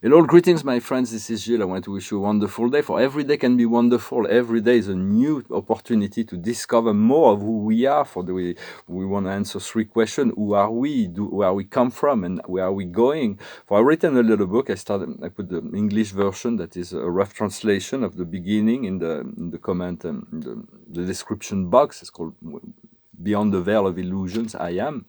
Hello, greetings, my friends. This is Gilles. I want to wish you a wonderful day. For every day can be wonderful. Every day is a new opportunity to discover more of who we are. We want to answer three questions: Who are we? Where we come from, and where are we going? For I've written a little book. I put the English version that is a rough translation of the beginning in the comment in the description box. It's called Beyond the Veil of Illusions. I am.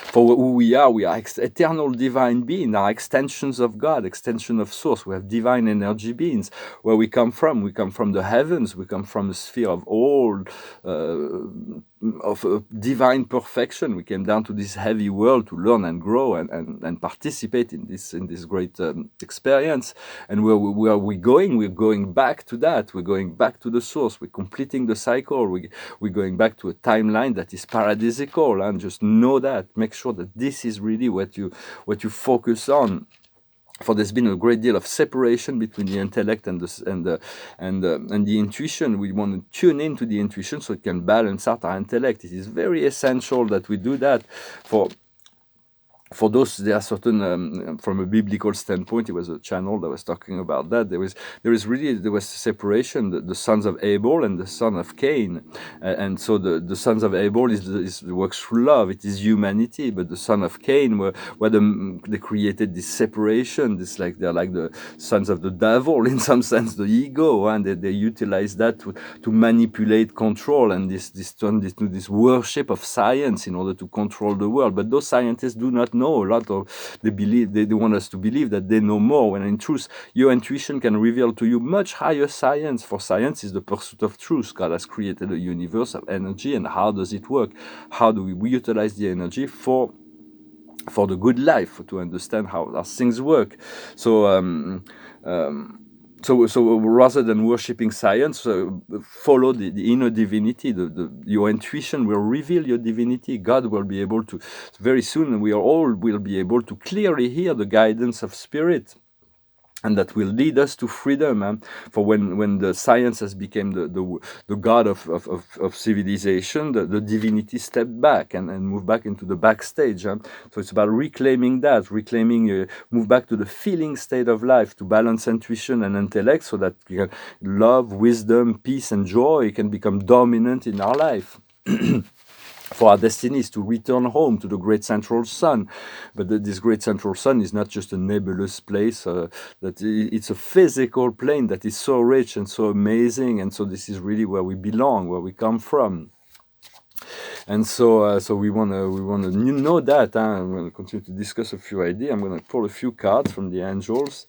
For who we are eternal divine beings, are extensions of God, extension of source. We have divine energy beings. Where we come from the heavens, we come from a sphere of all divine perfection. We came down to this heavy world to learn and grow and participate in this great experience. And where are we going? We're going back to that. We're going back to the source. We're completing the cycle. We're going back to a timeline that is paradisical. And just know that. Make sure that this is really what you focus on. For there's been a great deal of separation between the intellect and the intuition. We want to tune into the intuition so it can balance out our intellect. It is very essential that we do that. For those, there are certain, from a biblical standpoint, it was a channel that was talking about that. There was separation, the sons of Abel and the son of Cain, and so the sons of Abel is works through love. It is humanity, but the son of Cain they created this separation. They're like the sons of the devil in some sense, the ego, and they utilize that to manipulate, control, and turn this to this worship of science in order to control the world. But those scientists do not know a lot of. They want us to believe that they know more, when in truth your intuition can reveal to you much higher science. For science is the pursuit of truth. God has created a universe of energy, and how does it work? How do we utilize the energy for the good life, to understand how things work? So rather than worshipping science, follow the inner divinity. Your intuition will reveal your divinity. God will be able to, very soon, we all will be able to clearly hear the guidance of spirit. And that will lead us to freedom. For when the science has become the god of civilization, the divinity stepped back and moved back into the backstage. So it's about reclaiming that, move back to the feeling state of life, to balance intuition and intellect, so that love, wisdom, peace, and joy can become dominant in our life. For our destiny is to return home to the great central sun. But this great central sun is not just a nebulous place, that it's a physical plane that is so rich and so amazing, and so this is really where we belong, where we come from. And so we wanna know that. I'm going to continue to discuss a few ideas. I'm going to pull a few cards from the angels.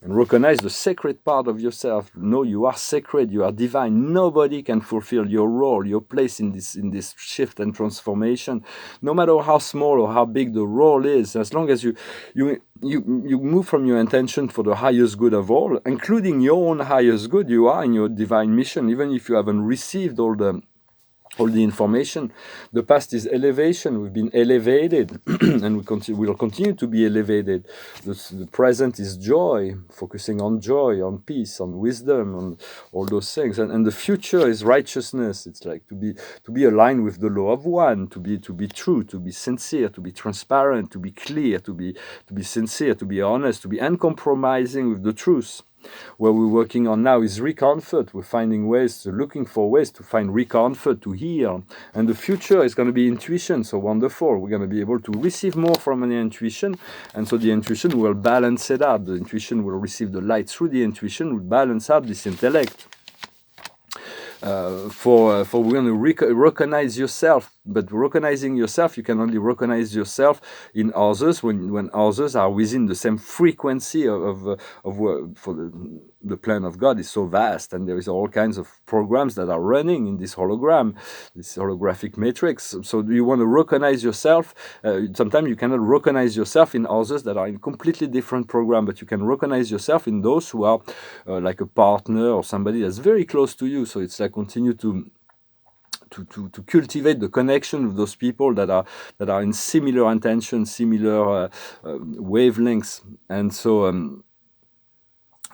And recognize the sacred part of yourself. Know you are sacred, you are divine. Nobody can fulfill your role, your place in this shift and transformation, no matter how small or how big the role is. As long as you move from your intention for the highest good of all, including your own highest good, you are in your divine mission, even if you haven't received all the information. The past is elevation. We've been elevated, and we'll continue to be elevated. The present is joy, focusing on joy, on peace, on wisdom, on all those things. And the future is righteousness. It's like to be aligned with the law of one, to be true, to be sincere, to be transparent, to be clear, to be sincere, to be honest, to be uncompromising with the truth. What we're working on now is recomfort. We're looking for ways to find recomfort, to heal. And the future is going to be intuition. So wonderful. We're going to be able to receive more from an intuition. And so the intuition will balance it out. The intuition will receive the light through the intuition, will balance out this intellect. For we're going to recognize yourself, but recognizing yourself, you can only recognize yourself in others when others are within the same frequency of for the plan of God is so vast, and there is all kinds of programs that are running in this hologram, this holographic matrix. So you want to recognize yourself. Sometimes you cannot recognize yourself in others that are in completely different program, but you can recognize yourself in those who are like a partner or somebody that's very close to you. So it's like continue to cultivate the connection with those people that are in similar intentions, similar wavelengths, and so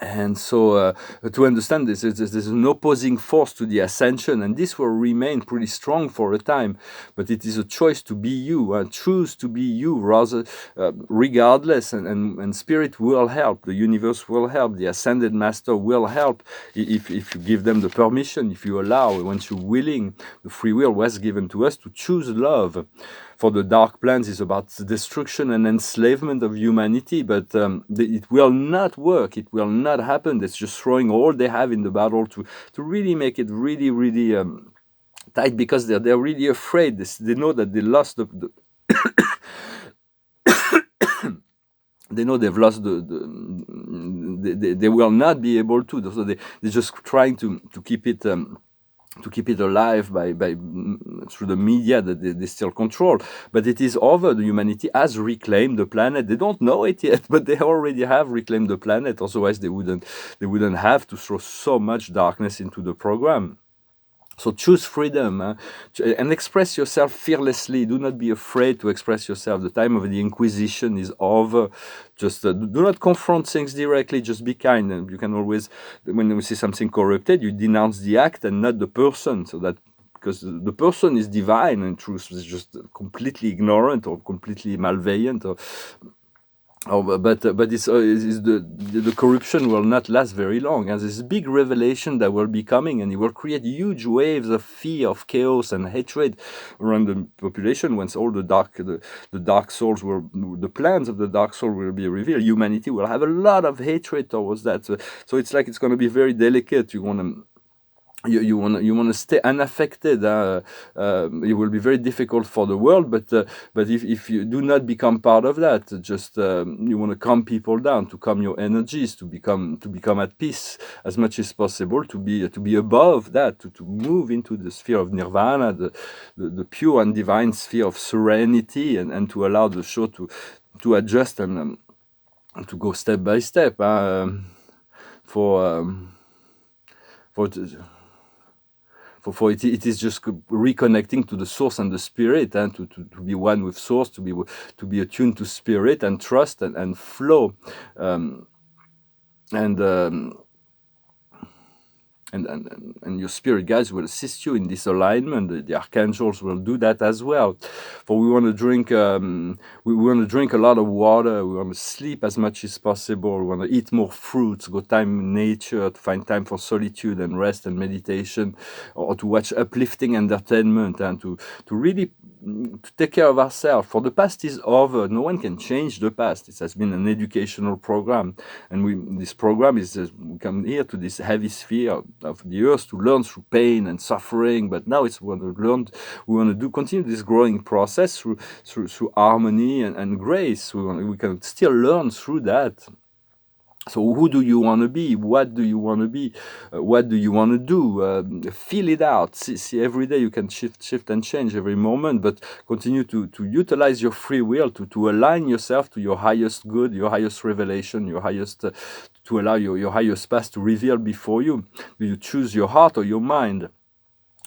And so to understand this, there's an opposing force to the ascension, and this will remain pretty strong for a time, but it is a choice to be you, choose to be you rather, regardless, and spirit will help, the universe will help, the ascended master will help, if you give them the permission, if you allow, once you're willing. The free will was given to us to choose love. For the dark plans is about the destruction and enslavement of humanity, but it will not work. It will not happen. It's just throwing all they have in the battle to really make it really, really tight, because they're really afraid. They know that they lost they know they've lost they will not be able to. So they're just trying to keep it. To keep it alive by through the media that they still control. But it is over. The humanity has reclaimed the planet. They don't know it yet, but they already have reclaimed the planet. Otherwise, they wouldn't have to throw so much darkness into the program. So choose freedom, and express yourself fearlessly. Do not be afraid to express yourself. The time of the Inquisition is over. Just do not confront things directly. Just be kind. And you can always, when you see something corrupted, you denounce the act and not the person. So that, because the person is divine and truth is just completely ignorant or completely malveillant, but the corruption will not last very long. And there's big revelation that will be coming, and it will create huge waves of fear, of chaos, and hatred around the population. Once all the dark souls the plans of the dark soul will be revealed, humanity will have a lot of hatred towards that. So it's like it's going to be very delicate. You want to stay unaffected. It will be very difficult for the world, but if you do not become part of that, just you want to calm people down, to calm your energies, to become at peace as much as possible, to be above that, to move into the sphere of nirvana, the pure and divine sphere of serenity, and to allow the show to adjust and to go step by step. For it is just reconnecting to the source and the spirit, and to be one with source, to be attuned to spirit and trust and flow, and your spirit guides will assist you in this alignment. The archangels will do that as well. For we want to drink, we want to drink a lot of water. We want to sleep as much as possible. We want to eat more fruits, go time in nature, to find time for solitude and rest and meditation, or to watch uplifting entertainment, and to really to take care of ourselves. For the past is over. No one can change the past. It has been an educational program, and this program is we come here to this heavy sphere of the earth to learn through pain and suffering. But now we want to continue this growing process through harmony and grace. We can still learn through that. So who do you want to be? What do you want to be? What do you want to do? Feel it out. See, every day you can shift and change every moment, but continue to utilize your free will to align yourself to your highest good, your highest revelation, your highest, to allow your highest path to reveal before you. Do you choose your heart or your mind?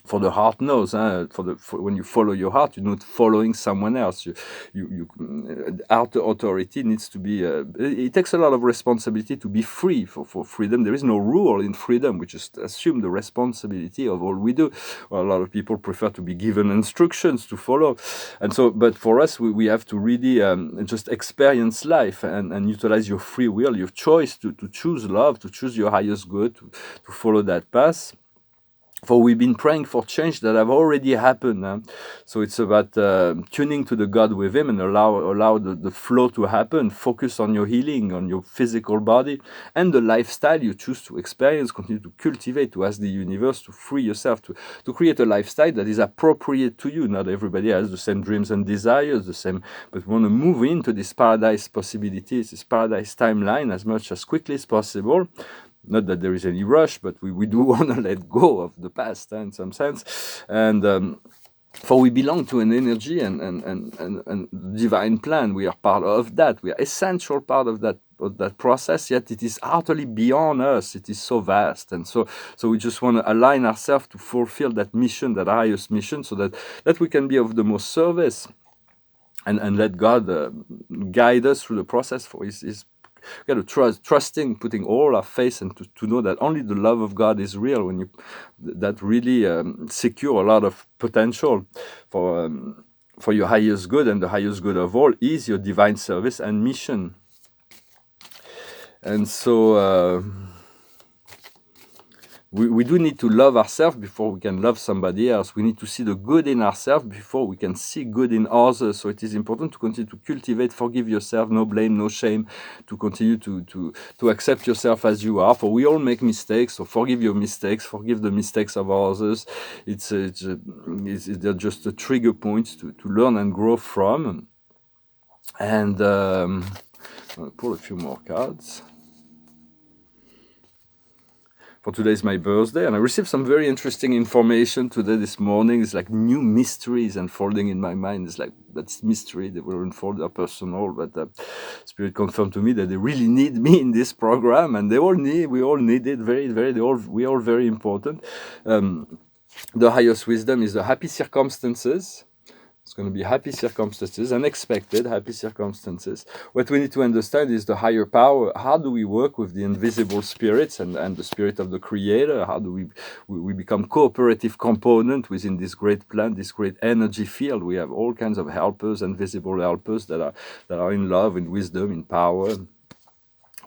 For the heart knows, when you follow your heart, you're not following someone else. Outer authority needs to be. It takes a lot of responsibility to be free. For freedom, there is no rule in freedom. We just assume the responsibility of all we do. Well, a lot of people prefer to be given instructions to follow, and so. But for us, we have to really just experience life and utilize your free will, your choice to choose love, to choose your highest good, to follow that path. For we've been praying for change that have already happened. So it's about tuning to the God within and allow the flow to happen. Focus on your healing, on your physical body, and the lifestyle you choose to experience. Continue to cultivate, to ask the universe to free yourself, to create a lifestyle that is appropriate to you. Not everybody has the same dreams and desires, but we want to move into this paradise possibilities, this paradise timeline as quickly as possible. Not that there is any rush, but we do want to let go of the past in some sense. And for we belong to an energy and divine plan. We are part of that. We are essential part of that process, yet it is utterly beyond us. It is so vast. And so we just want to align ourselves to fulfill that mission, that highest mission, so that we can be of the most service and let God guide us through the process. For his got to trusting, putting all our faith, and to know that only the love of God is real. When you that really secure a lot of potential for your highest good, and the highest good of all is your divine service and mission. And so we do need to love ourselves before we can love somebody else. We need to see the good in ourselves before we can see good in others. So it is important to continue to cultivate, forgive yourself, no blame, no shame, to continue to accept yourself as you are. For we all make mistakes, so forgive your mistakes, forgive the mistakes of others. They're just a trigger points to learn and grow from. And I'll pull a few more cards. For today is my birthday, and I received some very interesting information today, this morning. It's like new mysteries unfolding in my mind. It's like, that's mystery, they will unfold, are personal, but Spirit confirmed to me that they really need me in this program, and we all need it, we all very important. The highest wisdom is the happy circumstances. It's going to be happy circumstances, unexpected happy circumstances. What we need to understand is the higher power. How do we work with the invisible spirits and the spirit of the Creator? How do we become cooperative component within this great plan, this great energy field? We have all kinds of helpers, invisible helpers that are in love, in wisdom, in power.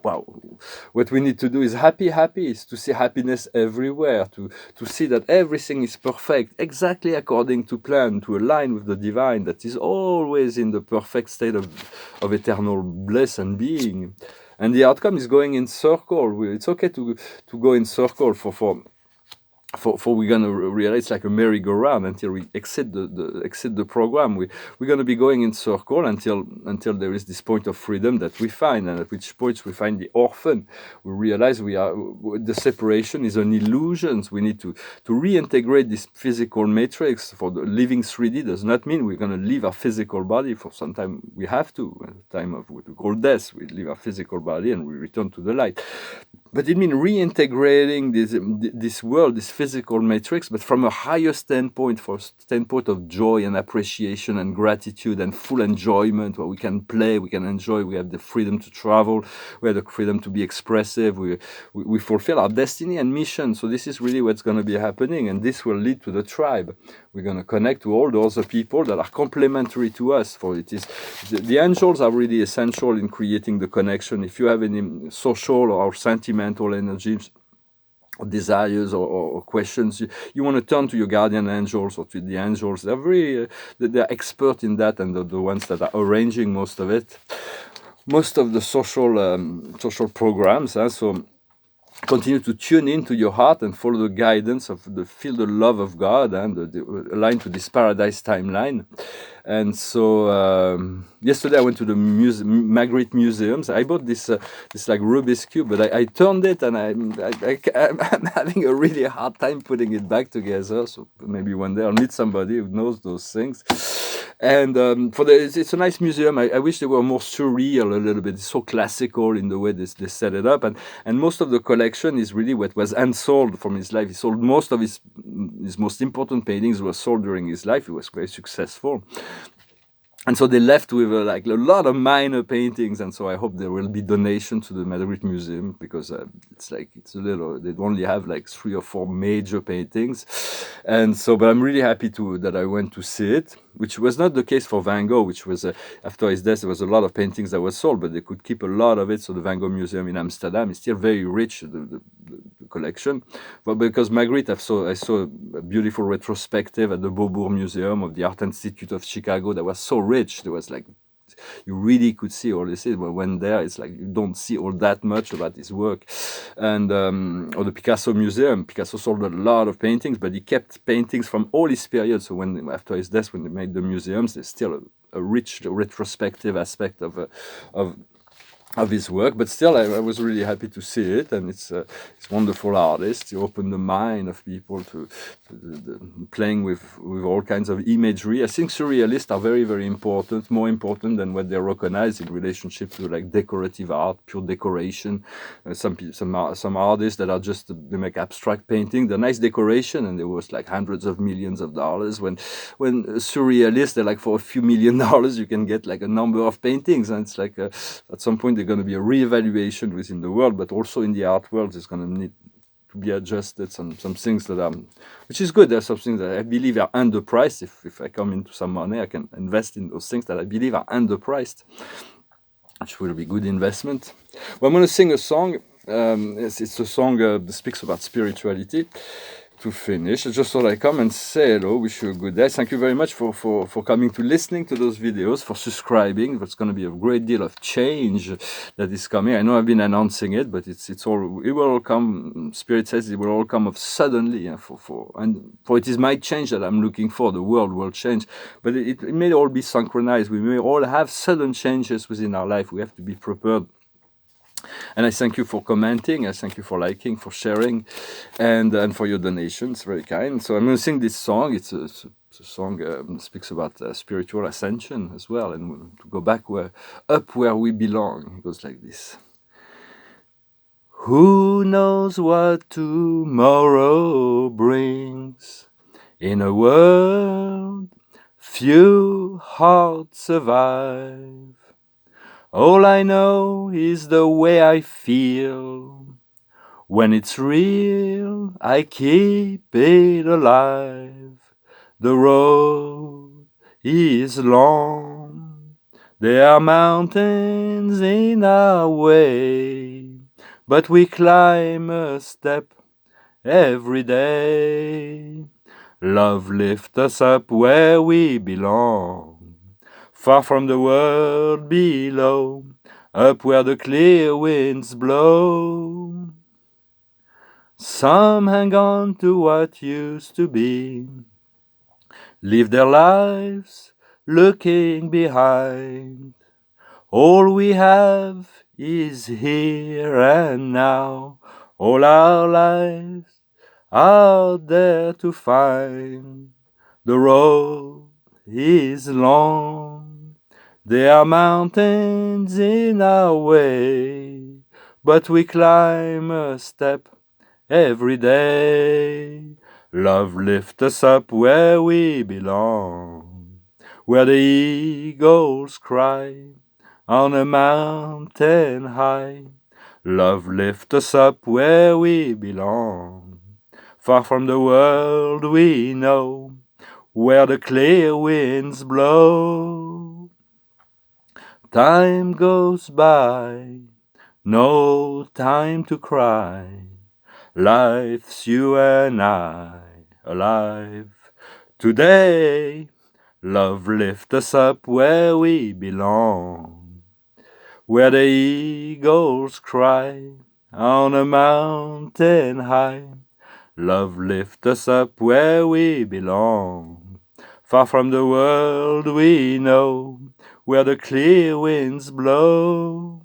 Wow, what we need to do is happy, is to see happiness everywhere, to see that everything is perfect, exactly according to plan, to align with the divine that is always in the perfect state of eternal bliss and being. And the outcome is going in circle. It's okay to go in circle for we're gonna realize it's like a merry-go-round until we exit the program. We're gonna be going in circle until there is this point of freedom that we find, and at which point we find the orphan. We realize the separation is an illusion. We need to reintegrate this physical matrix. For the living 3D does not mean we're gonna leave our physical body. For some time we have to. At the time of what we call death, we leave our physical body and we return to the light. But it means reintegrating this world, this physical matrix, but from a higher standpoint, for a standpoint of joy and appreciation and gratitude and full enjoyment, where we can play, we can enjoy, we have the freedom to travel, we have the freedom to be expressive, we fulfill our destiny and mission. So this is really what's going to be happening, and this will lead to the tribe. We're going to connect to all those other people that are complementary to us. For it is the angels are really essential in creating the connection. If you have any social or sentimental energies, or desires or questions, you want to turn to your guardian angels or to the angels. They're very they're expert in that, and the ones that are arranging most of it, most of the social programs. So continue to tune into your heart and follow the guidance of feel the love of God and align to this paradise timeline. And so yesterday I went to the Magritte museums. I bought this like Rubik's cube, but I turned it, and I'm having a really hard time putting it back together. So maybe one day I'll meet somebody who knows those things. And it's a nice museum. I wish they were more surreal a little bit. It's so classical in the way they set it up, and most of the collection is really what was unsold from his life. He sold most of his most important paintings were sold during his life. He was very successful. And so they left with like a lot of minor paintings, and so I hope there will be donation to the Magritte Museum, because it's a little, they only have like 3 or 4 major paintings, and so, but I'm really happy that I went to see it, which was not the case for Van Gogh, which was after his death there was a lot of paintings that were sold, but they could keep a lot of it. So the Van Gogh Museum in Amsterdam is still very rich, the collection, but because Magritte, I saw a beautiful retrospective at the Beaubourg Museum of the Art Institute of Chicago that was so rich. There was like, you really could see all this. When there, it's like you don't see all that much about his work. And or the Picasso Museum, Picasso sold a lot of paintings, but he kept paintings from all his periods. So after his death, when they made the museums, there's still a rich retrospective aspect of his work, but still I was really happy to see it, and it's wonderful artists. You open the mind of people to playing with all kinds of imagery. I think surrealists are very, very important, more important than what they recognize in relationship to like decorative art, pure decoration. Some artists that are just, they make abstract painting, they're nice decoration, and they're worth like hundreds of millions of dollars. When surrealists, they're like for a few $1 million you can get like a number of paintings, and it's like at some point there's going to be a re-evaluation within the world, but also in the art world, there's going to need to be adjusted. Some things that are, which is good. There's some things that I believe are underpriced. If I come into some money, I can invest in those things that I believe are underpriced, which will be good investment. Well, I'm going to sing a song. It's a song that speaks about spirituality. To finish, I just thought I'd come and say hello, wish you a good day. Thank you very much for coming to listening to those videos, for subscribing. There's going to be a great deal of change that is coming. I know I've been announcing it, but it will all come. Spirit says it will all come of suddenly. For it is my change that I'm looking for. The world will change, but it may all be synchronized. We may all have sudden changes within our life. We have to be prepared. And I thank you for commenting, I thank you for liking, for sharing, and for your donations, very kind. So I'm going to sing this song. It's a song that speaks about spiritual ascension as well, and to go back up where we belong. It goes like this. Who knows what tomorrow brings? In a world few hearts survive. All I know is the way I feel. When it's real, I keep it alive. The road is long. There are mountains in our way, but we climb a step every day. Love lifts us up where we belong. Far from the world below, up where the clear winds blow. Some hang on to what used to be, live their lives looking behind. All we have is here and now, all our lives out there to find. The road is long. There are mountains in our way, but we climb a step every day. Love lifts us up where we belong, where the eagles cry on a mountain high. Love lifts us up where we belong, far from the world we know, where the clear winds blow. Time goes by, no time to cry. Life's you and I alive. Today, love lifts us up where we belong, where the eagles cry on a mountain high. Love lifts us up where we belong, far from the world we know, where the clear winds blow.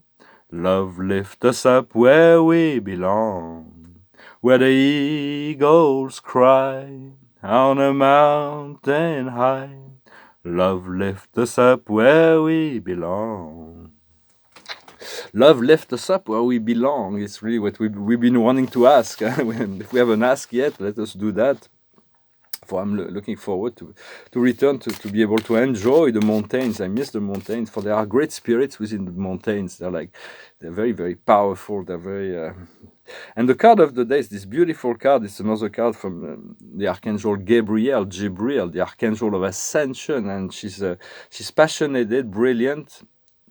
Love lifts us up where we belong, where the eagles cry on a mountain high. Love lifts us up where we belong. Love lifts us up where we belong. It's really what we've been wanting to ask. If we haven't asked yet, let us do that. For I'm looking forward to return to be able to enjoy the mountains. I miss the mountains, for there are great spirits within the mountains. They're very, very powerful. They're very... And the card of the day is this beautiful card. It's another card from the Archangel Gabriel, the Archangel of Ascension. And she's passionate, brilliant,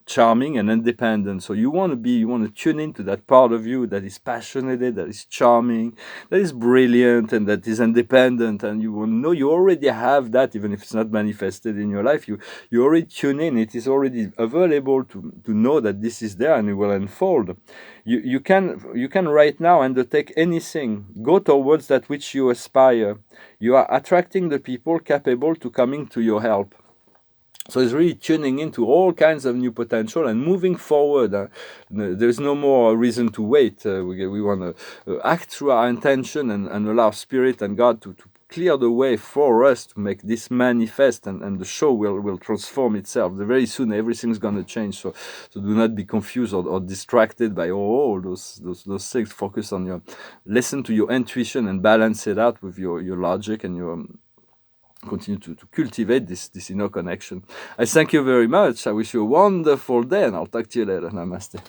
charming and independent. So you want to tune into that part of you that is passionate, that is charming, that is brilliant, and that is independent. And you will know you already have that, even if it's not manifested in your life. You already tune in. It is already available to know that this is there, and it will unfold. You can right now undertake anything. Go towards that which you aspire. You are attracting the people capable to coming to your help. So it's really tuning into all kinds of new potential and moving forward. There's no more reason to wait. We want to act through our intention and allow Spirit and God to clear the way for us to make this manifest, and the show will transform itself. Very soon everything's going to change. So do not be confused or distracted by all those things. Focus on listen to your intuition and balance it out with your logic and your... continue to cultivate this inner connection. I thank you very much. I wish you a wonderful day, and I'll talk to you later. Namaste.